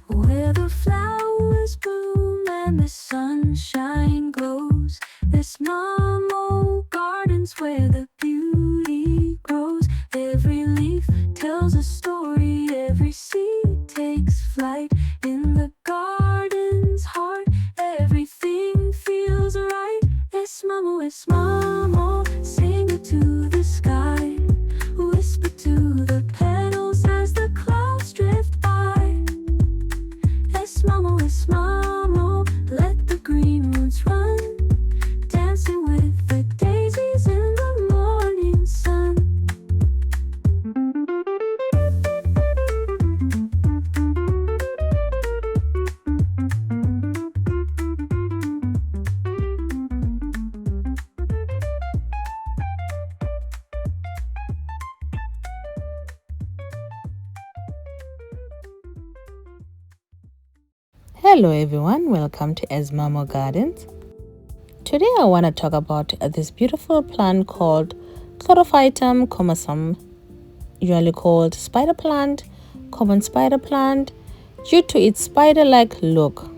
where the flowers bloom and the sunshine glows. There's normal gardens where the beauty grows. Every leaf tells a story, every seed takes flight. In the garden's heart, everything feels right. Es mamo, sing it to the sky. Whisper to the petals as the clouds drift by. Es mamo, let the green roots run, dancing with the daisies in the morning sun. Hello everyone, welcome to Esmamo Gardens. Today I want to talk about this beautiful plant called Chlorophytum comosum, usually called spider plant, common spider plant, due to its spider-like look.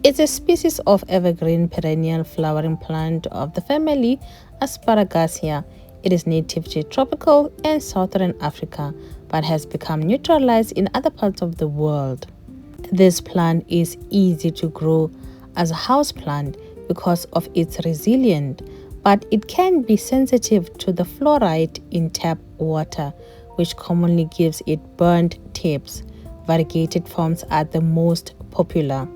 It's a species of evergreen perennial flowering plant of the family Asparagaceae. It is native to tropical and southern Africa, but has become naturalized in other parts of the world. This plant is easy to grow as a houseplant because of its resilience, but it can be sensitive to the fluoride in tap water, which commonly gives it burnt tips. Variegated forms are the most popular.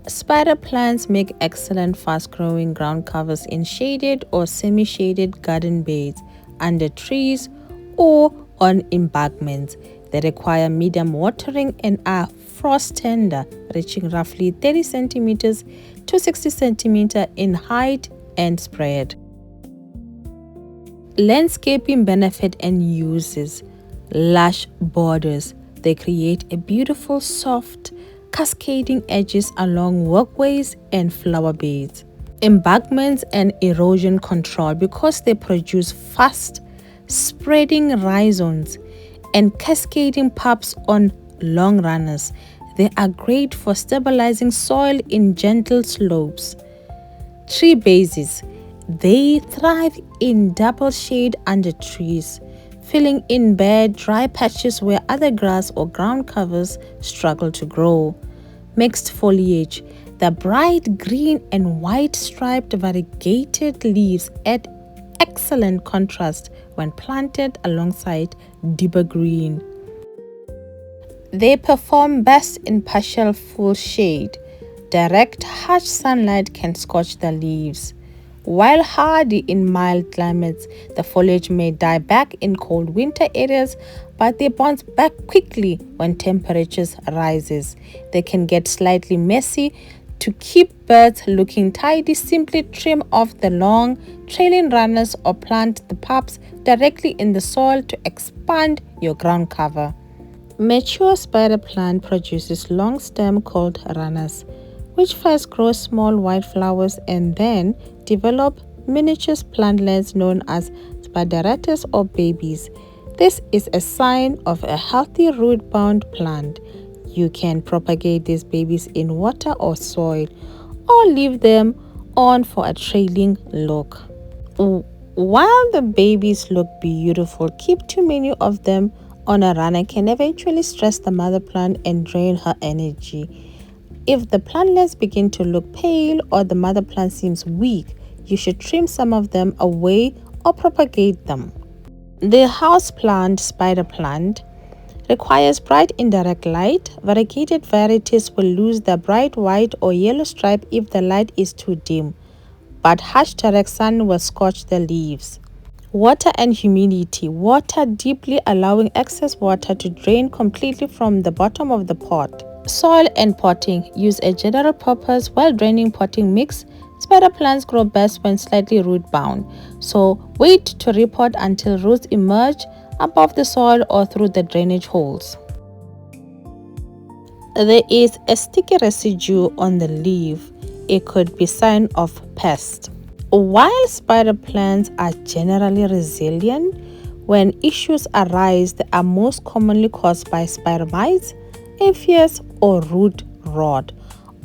Spider plants make excellent fast-growing ground covers in shaded or semi-shaded garden beds, under trees, or on embankments. They require medium watering and are frost tender, reaching roughly 30 centimeters to 60 centimeters in height and spread. Landscaping benefit and uses: lush borders. They create a beautiful, soft, cascading edges along walkways and flower beds. Embankments and erosion control because they produce fast spreading rhizomes and cascading pups on long runners. They are great for stabilizing soil in gentle slopes. Tree bases. They thrive in double shade under trees, filling in bare, dry patches where other grass or ground covers struggle to grow. Mixed foliage. The bright green and white striped variegated leaves add excellent contrast when planted alongside deeper green. They perform best in partial full shade. Direct harsh sunlight can scorch the leaves. While hardy in mild climates, the foliage may die back in cold winter areas, but they bounce back quickly when temperatures rises. They can get slightly messy. To keep birds looking tidy, simply trim off the long, trailing runners or plant the pups directly in the soil to expand your ground cover. Mature spider plant produces long stem called runners, which first grow small white flowers and then develop miniature plantlets known as spiderettes or babies. This is a sign of a healthy root-bound plant. You can propagate these babies in water or soil, or leave them on for a trailing look. While the babies look beautiful, keep too many of them on a runner can eventually stress the mother plant and drain her energy. If the plantlets begin to look pale or the mother plant seems weak, you should trim some of them away or propagate them. The houseplant spider plant requires bright indirect light. Variegated varieties will lose their bright white or yellow stripe if the light is too dim, but harsh direct sun will scorch the leaves. Water and humidity. Water deeply, allowing excess water to drain completely from the bottom of the pot. Soil and potting. Use a general purpose, well-draining potting mix. Spider plants grow best when slightly root-bound, so wait to repot until roots emerge above the soil or through the drainage holes. There is a sticky residue on the leaf. It could be sign of pest. While spider plants are generally resilient, When issues arise, they are most commonly caused by spider mites, aphids, or root rot.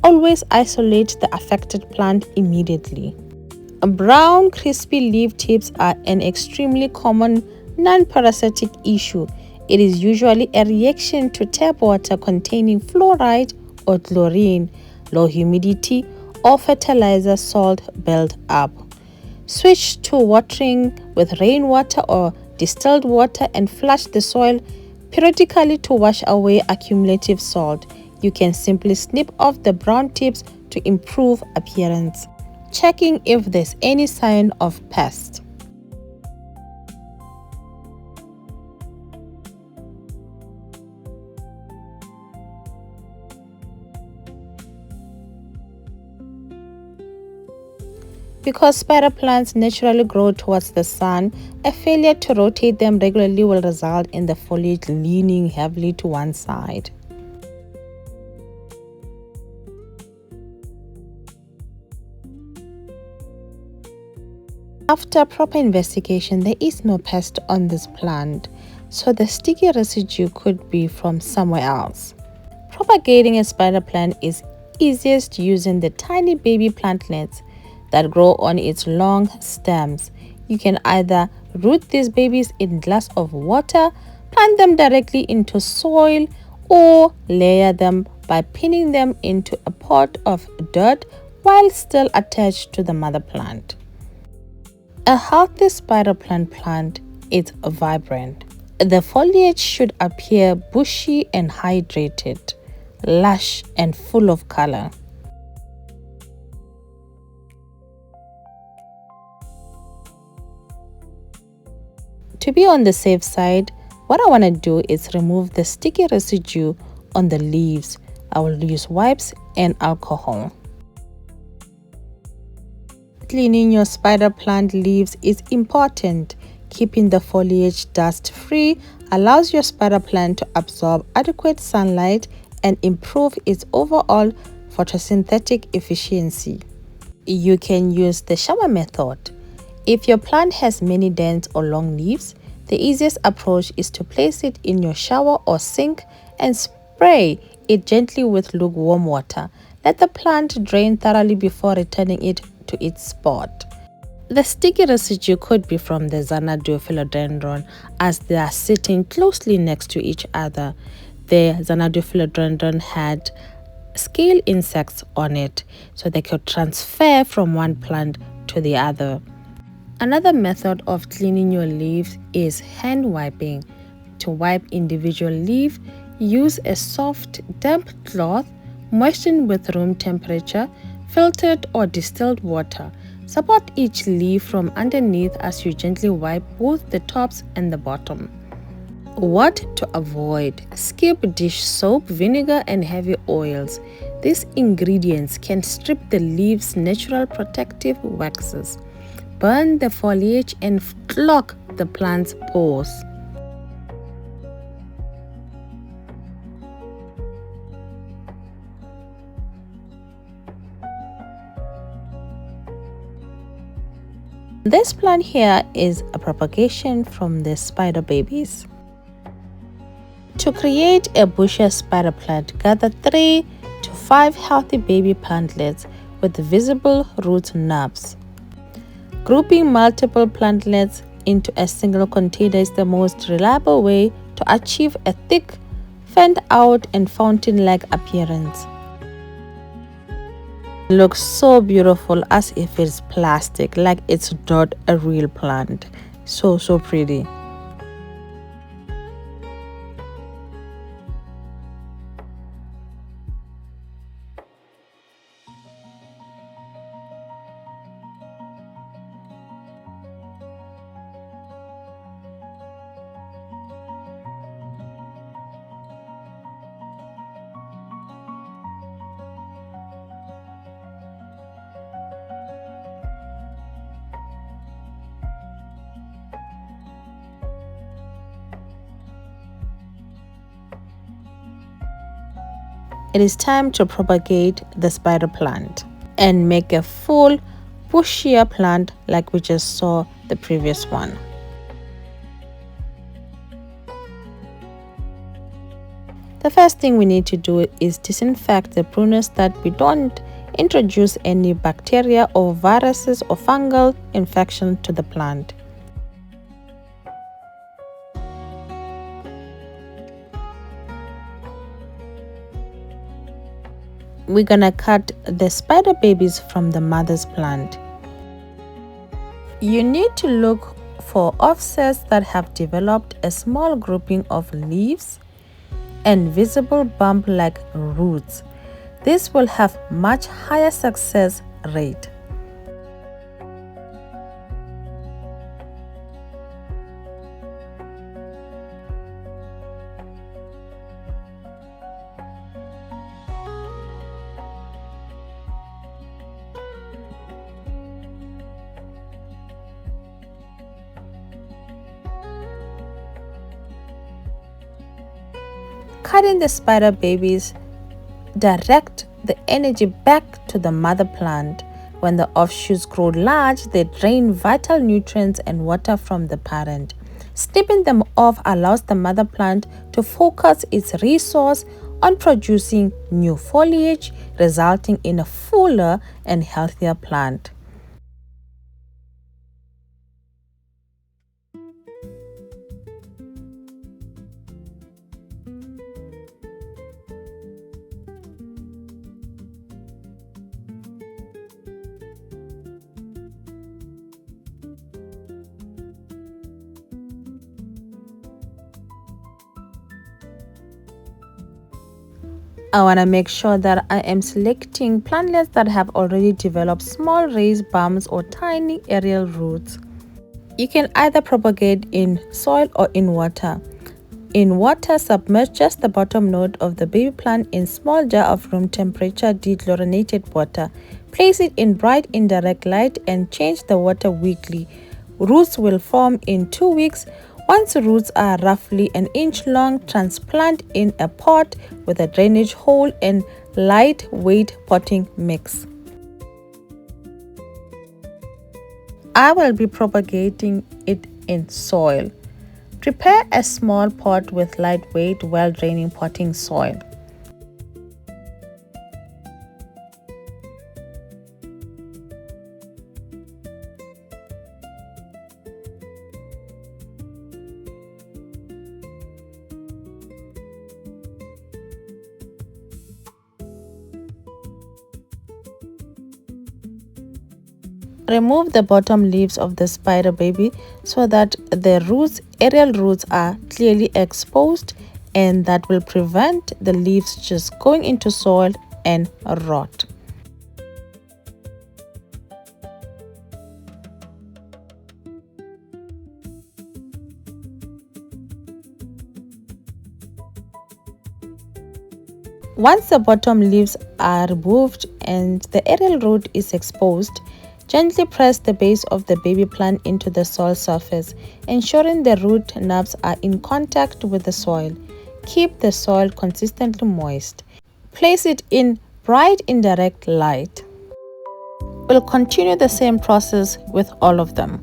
Always isolate the affected plant immediately. Brown, crispy leaf tips are an extremely common non-parasitic issue. It is usually a reaction to tap water containing fluoride or chlorine, low humidity, or fertilizer salt built up. Switch to watering with rainwater or distilled water and flush the soil periodically to wash away accumulative salt. You can simply snip off the brown tips to improve appearance. Checking if there's any sign of pest. Because spider plants naturally grow towards the sun, a failure to rotate them regularly will result in the foliage leaning heavily to one side. After proper investigation, there is no pest on this plant, so the sticky residue could be from somewhere else. Propagating a spider plant is easiest using the tiny baby plantlets that grow on its long stems. You can either root these babies in a glass of water, plant them directly into soil, or layer them by pinning them into a pot of dirt while still attached to the mother plant. A healthy spider plant is vibrant. The foliage should appear bushy and hydrated, lush and full of color. To be on the safe side, what I want to do is remove the sticky residue on the leaves. I will use wipes and alcohol. Cleaning your spider plant leaves is important. Keeping the foliage dust-free allows your spider plant to absorb adequate sunlight and improve its overall photosynthetic efficiency. You can use the shower method. If your plant has many dense or long leaves, the easiest approach is to place it in your shower or sink and spray it gently with lukewarm water. Let the plant drain thoroughly before returning it to its spot. The sticky residue could be from the Xanadu philodendron, as they are sitting closely next to each other. The Xanadu philodendron had scale insects on it, so they could transfer from one plant to the other. Another method of cleaning your leaves is hand wiping. To wipe individual leaf, use a soft, damp cloth moistened with room temperature, filtered or distilled water. Support each leaf from underneath as you gently wipe both the tops and the bottom. What to avoid? Skip dish soap, vinegar, and heavy oils. These ingredients can strip the leaves' natural protective waxes, burn the foliage, and clog the plant's pores. This plant here is a propagation from the spider babies. To create a bushy spider plant, gather 3 to 5 healthy baby plantlets with visible root knobs. Grouping multiple plantlets into a single container is the most reliable way to achieve a thick, fanned out and fountain-like appearance. It looks so beautiful, as if it's plastic, like it's not a real plant. So pretty. It is time to propagate the spider plant and make a full bushier plant like we just saw the previous one. The first thing we need to do is disinfect the pruners that we don't introduce any bacteria or viruses or fungal infection to the plant. We're gonna cut the spider babies from the mother's plant. You need to look for offsets that have developed a small grouping of leaves and visible bump-like roots. This will have much higher success rate. Cutting the spider babies direct the energy back to the mother plant. When the offshoots grow large, they drain vital nutrients and water from the parent. Snipping them off allows the mother plant to focus its resource on producing new foliage, resulting in a fuller and healthier plant. I want to make sure that I am selecting plantlets that have already developed small raised bulbs or tiny aerial roots. You can either propagate in soil or in water. In water, submerge just the bottom node of the baby plant in small jar of room temperature dechlorinated water. Place it in bright indirect light and change the water weekly. Roots will form in 2 weeks. Once roots are roughly an inch long, transplant in a pot with a drainage hole and lightweight potting mix. I will be propagating it in soil. Prepare a small pot with lightweight, well-draining potting soil. Remove the bottom leaves of the spider baby so that the aerial roots are clearly exposed, and that will prevent the leaves just going into soil and rot. Once the bottom leaves are removed and the aerial root is exposed, gently press the base of the baby plant into the soil surface, ensuring the root knobs are in contact with the soil. Keep the soil consistently moist. Place it in bright indirect light. We'll continue the same process with all of them.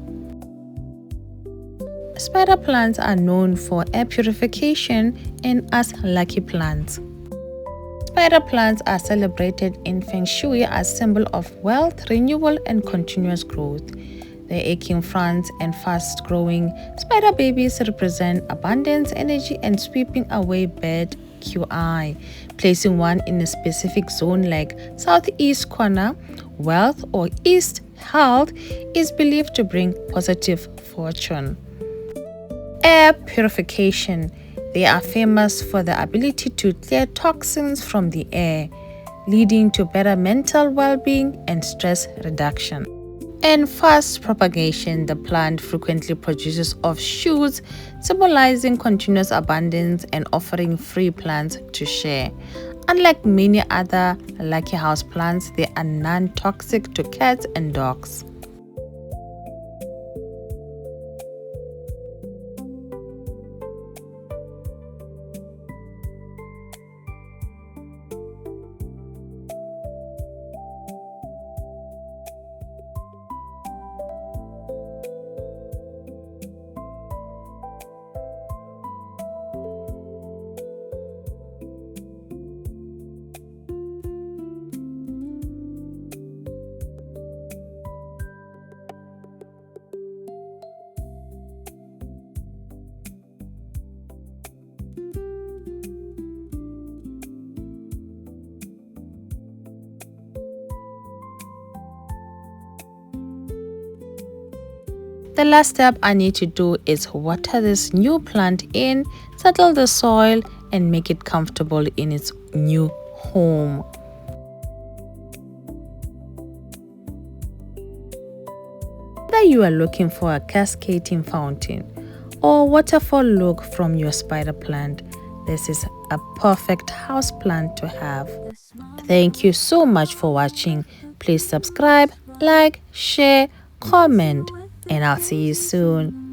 Spider plants are known for air purification and as lucky plants. Spider plants are celebrated in Feng Shui as symbol of wealth, renewal, and continuous growth. Their aching fronds and fast-growing spider babies represent abundance, energy, and sweeping away bad QI. Placing one in a specific zone like southeast corner, wealth, or east, health, is believed to bring positive fortune. Air purification. They are famous for the ability to clear toxins from the air, leading to better mental well-being and stress reduction. And fast propagation. The plant frequently produces offshoots, symbolizing continuous abundance and offering free plants to share. Unlike many other lucky house plants, they are non-toxic to cats and dogs. The last step I need to do is water this new plant in, settle the soil, and make it comfortable in its new home. Whether you are looking for a cascading fountain or waterfall look from your spider plant, this is a perfect house plant to have. Thank you so much for watching. Please subscribe, like, share, comment, and I'll see you soon.